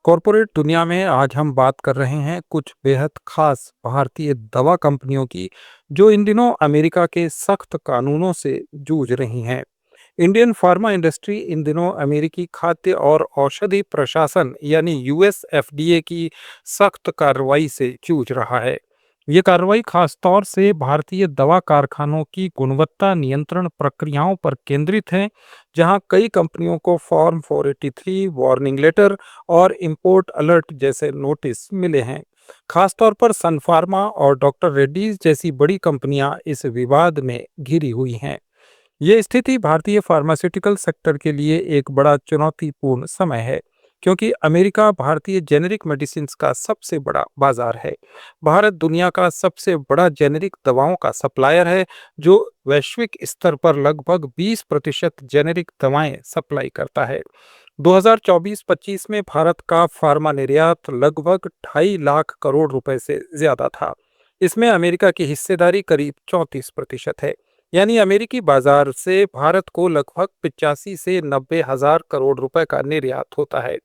Corporate दुनिया में आज हम बात कर रहे हैं कुछ बेहद खास भारतीय दवा कंपनियों की जो इन दिनों अमेरिका के सख्त कानूनों से जूझ रही हैं। इंडियन फार्मा इंडस्ट्री इन दिनों अमेरिकी खाद्य और औषधि प्रशासन यानी यूएस एफडीए की सख्त कार्रवाई से जूझ रहा है। ये कार्रवाई खास तौर से भारतीय दवा कारखानों की गुणवत्ता नियंत्रण प्रक्रियाओं पर केंद्रित है, जहां कई कंपनियों को फॉर्म 483, वार्निंग लेटर और इंपोर्ट अलर्ट जैसे नोटिस मिले हैं। खासतौर पर सन फार्मा और डॉक्टर रेड्डीज जैसी बड़ी कंपनियां इस विवाद में घिरी हुई हैं। ये स्थिति भारतीय फार्मास्यूटिकल सेक्टर के लिए एक बड़ा चुनौतीपूर्ण समय है, क्योंकि अमेरिका भारतीय जेनेरिक मेडिसिन का सबसे बड़ा बाजार है। भारत दुनिया का सबसे बड़ा जेनेरिक दवाओं का सप्लायर है, जो वैश्विक स्तर पर लगभग 20% जेनेरिक दवाएं सप्लाई करता है। 2024-25 में भारत का फार्मा निर्यात लगभग 2.5 लाख करोड़ रुपए से ज्यादा था। इसमें अमेरिका की हिस्सेदारी करीब 34% है। यानी अमेरिकी बाजार से भारत को लगभग 85 से 90 हजार करोड़ रुपए का निर्यात होता है।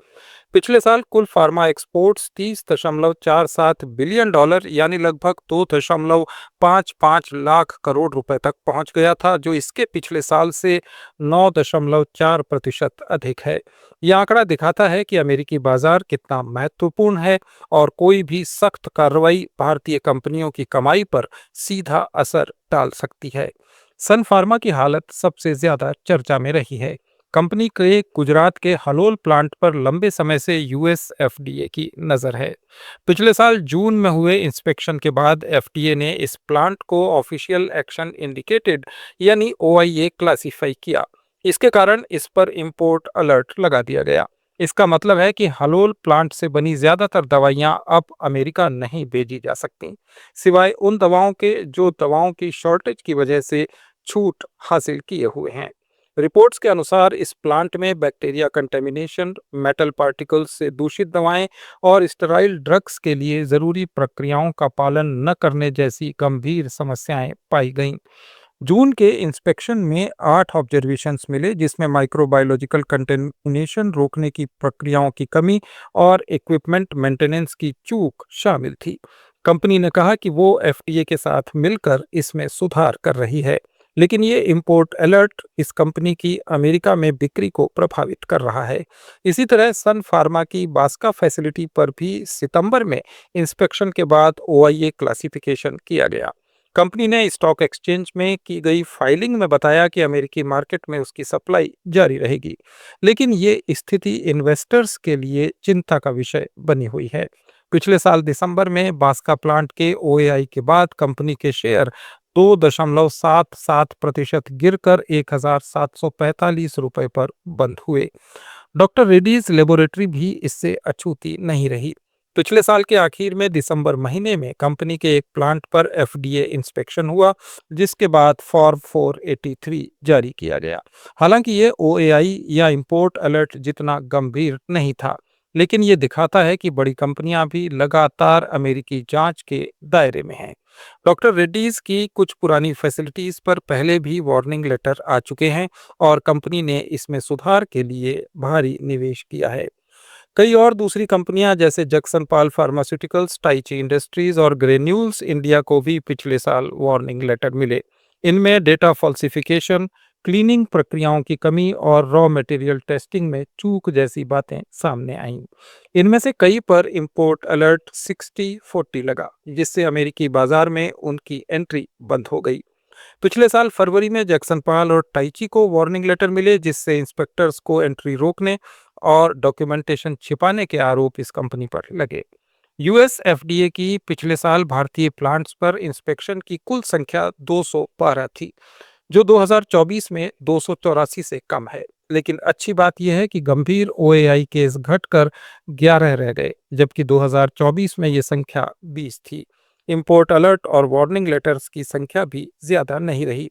पिछले साल कुल फार्मा एक्सपोर्ट्स 30.47 बिलियन डॉलर यानी लगभग 2.55 लाख करोड़ रुपए तक पहुंच गया था, जो इसके पिछले साल से 9.4% अधिक है। यह आंकड़ा दिखाता है कि अमेरिकी बाजार कितना महत्वपूर्ण है और कोई भी सख्त कार्रवाई भारतीय कंपनियों की कमाई पर सीधा असर डाल सकती है। सन फार्मा की हालत सबसे ज्यादा चर्चा में रही है। कंपनी के गुजरात के हलोल प्लांट पर लंबे समय से यूएस एफडीए की नज़र है। पिछले साल जून में हुए इंस्पेक्शन के बाद एफडीए ने इस प्लांट को ऑफिशियल एक्शन इंडिकेटेड यानी ओआईए क्लासिफाई किया। इसके कारण इस पर इंपोर्ट अलर्ट लगा दिया गया। इसका मतलब है कि हलोल प्लांट से बनी ज्यादातर दवाइयां अब अमेरिका नहीं भेजी जा सकती, सिवाय उन दवाओं के जो दवाओं की शॉर्टेज की वजह से छूट हासिल किए हुए हैं। रिपोर्ट्स के अनुसार इस प्लांट में बैक्टीरिया कंटेमिनेशन, मेटल पार्टिकल्स से दूषित दवाएं और स्टेराइल ड्रग्स के लिए जरूरी प्रक्रियाओं का पालन न करने जैसी गंभीर समस्याएं पाई गईं। जून के इंस्पेक्शन में 8 ऑब्जर्वेशंस मिले, जिसमें माइक्रोबायोलॉजिकल कंटेमिनेशन रोकने की प्रक्रियाओं की कमी और इक्विपमेंट मेंटेनेंस की चूक शामिल थी। कंपनी ने कहा कि वो एफडीए के साथ मिलकर इसमें सुधार कर रही है, लेकिन ये इंपोर्ट अलर्ट इस कंपनी की अमेरिका में बिक्री को प्रभावित कर रहा है। इसी तरह सन फार्मा की बास्का फैसिलिटी पर भी सितंबर में इंस्पेक्शन के बाद ओआईए क्लासिफिकेशन किया गया। कंपनी ने स्टॉक एक्सचेंज में की गई फाइलिंग में बताया कि अमेरिकी मार्केट में उसकी सप्लाई जारी रहेगी, लेकिन ये स्थिति इन्वेस्टर्स के लिए चिंता का विषय बनी हुई है। पिछले साल दिसंबर में बास्का प्लांट के ओएआई के बाद कंपनी के शेयर 2.77% गिरकर 1,745 रुपए पर बंद हुए। डॉक्टर रेड्डीज लेबोरेटरी भी इससे अछूती नहीं रही। पिछले साल के आखिर में दिसंबर महीने में कंपनी के एक प्लांट पर एफडीए इंस्पेक्शन हुआ, जिसके बाद फॉर्म 483 जारी किया गया। हालांकि ये ओएआई या इंपोर्ट अलर्ट जितना गंभीर नहीं था, लेकिन ये दिखाता है कि बड़ी कंपनियां भी लगातार अमेरिकी जांच के दायरे में हैं। डॉक्टर रेड्डीज की कुछ पुरानी फैसिलिटीज पर पहले भी वार्निंग लेटर आ चुके हैं और कंपनी ने इसमें सुधार के लिए भारी निवेश किया है। कई और दूसरी कंपनियां जैसे जक्सन पाल फार्मास्यूटिकल्स, टाइची इंडस्ट्रीज और ग्रेन्यूल्स इंडिया को भी पिछले साल वार्निंग लेटर मिले। इनमें डेटा फॉल्सिफिकेशन, क्लीनिंग प्रक्रियाओं की कमी और रॉ मटेरियल टेस्टिंग में चूक जैसी बातें सामने आईं। इनमें से कई पर इंपोर्ट अलर्ट 60-40 लगा, जिससे अमेरिकी बाजार में उनकी एंट्री बंद हो गई। पिछले साल फरवरी में जैक्सन पाल और टाइची को वार्निंग लेटर मिले, जिससे इंस्पेक्टर्स को एंट्री रोकने और डॉक्यूमेंटेशन छिपाने के आरोप इस कंपनी पर लगे। यूएस एफडीए की पिछले साल भारतीय प्लांट्स पर इंस्पेक्शन की कुल संख्या 212 थी, जो 2024 में 284 से कम है। लेकिन अच्छी बात यह है कि गंभीर ओएआई केस घटकर 11 रह गए, जबकि 2024 में ये संख्या 20 थी। इंपोर्ट अलर्ट और वार्निंग लेटर्स की संख्या भी ज्यादा नहीं रही।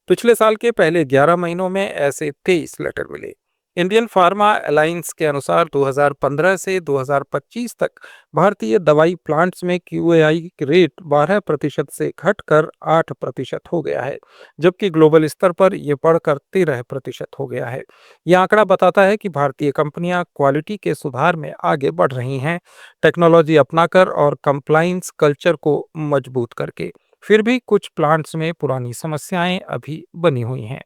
पिछले साल के पहले 11 महीनों में ऐसे 23 लेटर मिले। इंडियन फार्मा अलायंस के अनुसार 2015 से 2025 तक भारतीय दवाई प्लांट्स में क्यूएआई रेट 12% से घटकर 8% हो गया है, जबकि ग्लोबल स्तर पर यह बढ़कर 13% हो गया है। यह आंकड़ा बताता है कि भारतीय कंपनियां क्वालिटी के सुधार में आगे बढ़ रही हैं, टेक्नोलॉजी अपनाकर और कंप्लायंस कल्चर को मजबूत करके। फिर भी कुछ प्लांट्स में पुरानी समस्याएं अभी बनी हुई हैं।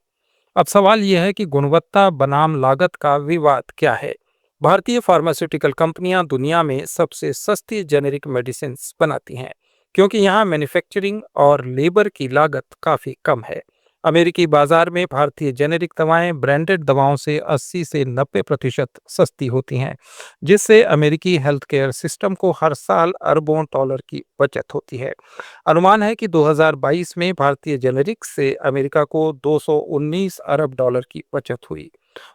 अब सवाल यह है कि गुणवत्ता बनाम लागत का विवाद क्या है। भारतीय फार्मास्यूटिकल कंपनियां दुनिया में सबसे सस्ती जेनेरिक मेडिसिन बनाती हैं, क्योंकि यहाँ मैन्युफैक्चरिंग और लेबर की लागत काफ़ी कम है। अमेरिकी बाजार में भारतीय जेनेरिक दवाएं ब्रांडेड दवाओं से 80 से 90% सस्ती होती हैं, जिससे अमेरिकी हेल्थ केयर सिस्टम को हर साल अरबों डॉलर की बचत होती है। अनुमान है कि 2022 में भारतीय जेनेरिक से अमेरिका को 219 अरब डॉलर की बचत हुई।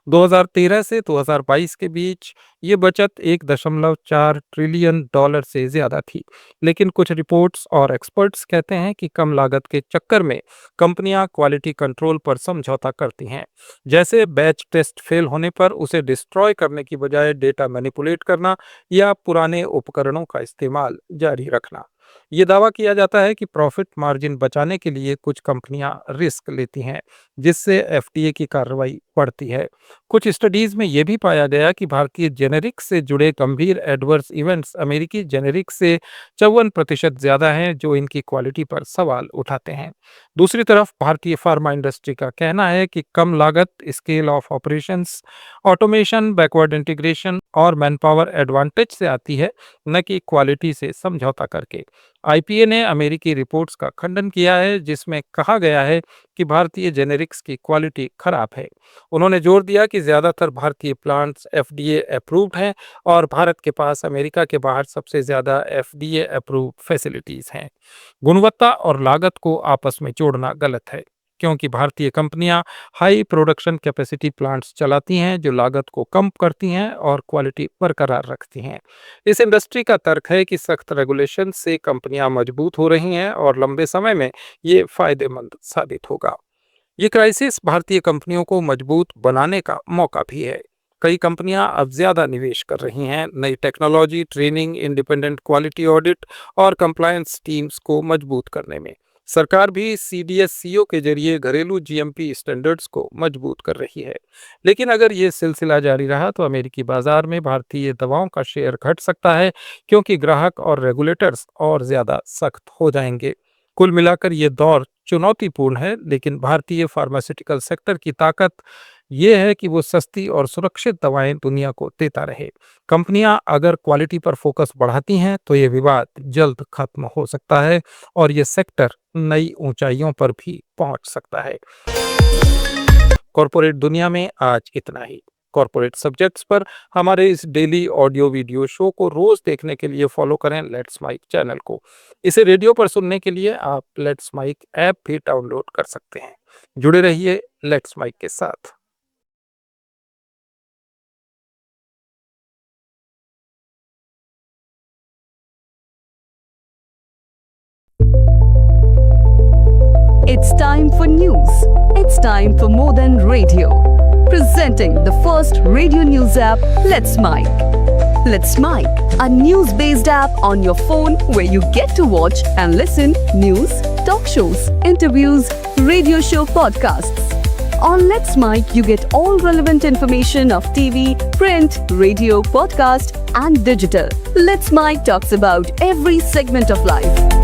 2013 से 2022 के बीच ये बचत 1.4 ट्रिलियन डॉलर से ज्यादा थी। लेकिन कुछ रिपोर्ट्स और एक्सपर्ट्स कहते हैं कि कम लागत के चक्कर में कंपनियां क्वालिटी कंट्रोल पर समझौता करती हैं, जैसे बैच टेस्ट फेल होने पर उसे डिस्ट्रॉय करने की बजाय डेटा मैनिपुलेट करना या पुराने उपकरणों का इस्तेमाल जारी रखना। ये दावा किया जाता है कि प्रॉफिट मार्जिन बचाने के लिए कुछ कंपनियां रिस्क लेती हैं, जिससे एफडीए की कार्रवाई बढ़ती है। कुछ स्टडीज में यह भी पाया गया कि भारतीय जेनेरिक से जुड़े गंभीर एडवर्स इवेंट्स अमेरिकी जेनेरिक से 54% ज्यादा हैं, जो इनकी क्वालिटी पर सवाल उठाते हैं। दूसरी तरफ भारतीय फार्मा इंडस्ट्री का कहना है कि कम लागत, scale of operations, automation, backward integration और मैनपावर एडवांटेज से आती है, न कि क्वालिटी से समझौता करके। आईपीए ने अमेरिकी रिपोर्ट्स का खंडन किया है, जिसमें कहा गया है कि भारतीय जेनेरिक्स की क्वालिटी खराब है। उन्होंने जोर दिया कि ज्यादातर भारतीय प्लांट्स एफडीए अप्रूव्ड हैं और भारत के पास अमेरिका के बाहर सबसे ज्यादा एफडीए अप्रूव्ड फैसिलिटीज हैं। गुणवत्ता और लागत को आपस में जोड़ना गलत है, क्योंकि भारतीय कंपनियां हाई प्रोडक्शन कैपेसिटी प्लांट्स चलाती हैं, जो लागत को कम करती हैं और क्वालिटी बरकरार रखती हैं। इस इंडस्ट्री का तर्क है कि सख्त रेगुलेशन से कंपनियां मजबूत हो रही हैं और लंबे समय में ये फायदेमंद साबित होगा। ये क्राइसिस भारतीय कंपनियों को मजबूत बनाने का मौका भी है। कई कंपनियां अब ज्यादा निवेश कर रही हैं, नई technology, training, independent quality audit और कंप्लायंस टीम्स को मजबूत करने में। सरकार भी सीडीएससीओ के जरिए घरेलू जीएमपी स्टैंडर्ड्स को मजबूत कर रही है। लेकिन अगर ये सिलसिला जारी रहा तो अमेरिकी बाजार में भारतीय दवाओं का शेयर घट सकता है, क्योंकि ग्राहक और रेगुलेटर्स और ज्यादा सख्त हो जाएंगे। कुल मिलाकर ये दौर चुनौतीपूर्ण है, लेकिन भारतीय फार्मास्यूटिकल सेक्टर की ताकत यह है कि वो सस्ती और सुरक्षित दवाएं दुनिया को देता रहे। कंपनियां अगर क्वालिटी पर फोकस बढ़ाती हैं तो ये विवाद जल्द खत्म हो सकता है और ये सेक्टर नई ऊंचाइयों पर भी पहुंच सकता है। कॉर्पोरेट दुनिया में आज इतना ही। कॉर्पोरेट सब्जेक्ट्स पर हमारे इस डेली ऑडियो वीडियो शो को रोज देखने के लिए फॉलो करें लेट्स माइक चैनल को। इसे रेडियो पर सुनने के लिए आप लेट्स माइक ऐप भी डाउनलोड कर सकते हैं। जुड़े रहिए लेट्स माइक के साथ। It's time for news. It's time for more than radio. Presenting the first radio news app, Let's Mike. Let's Mike, a news-based app on your phone where you get to watch and listen news, talk shows, interviews, radio show podcasts. On Let's Mike, you get all relevant information of TV, print, radio, podcast, and digital. Let's Mike talks about every segment of life.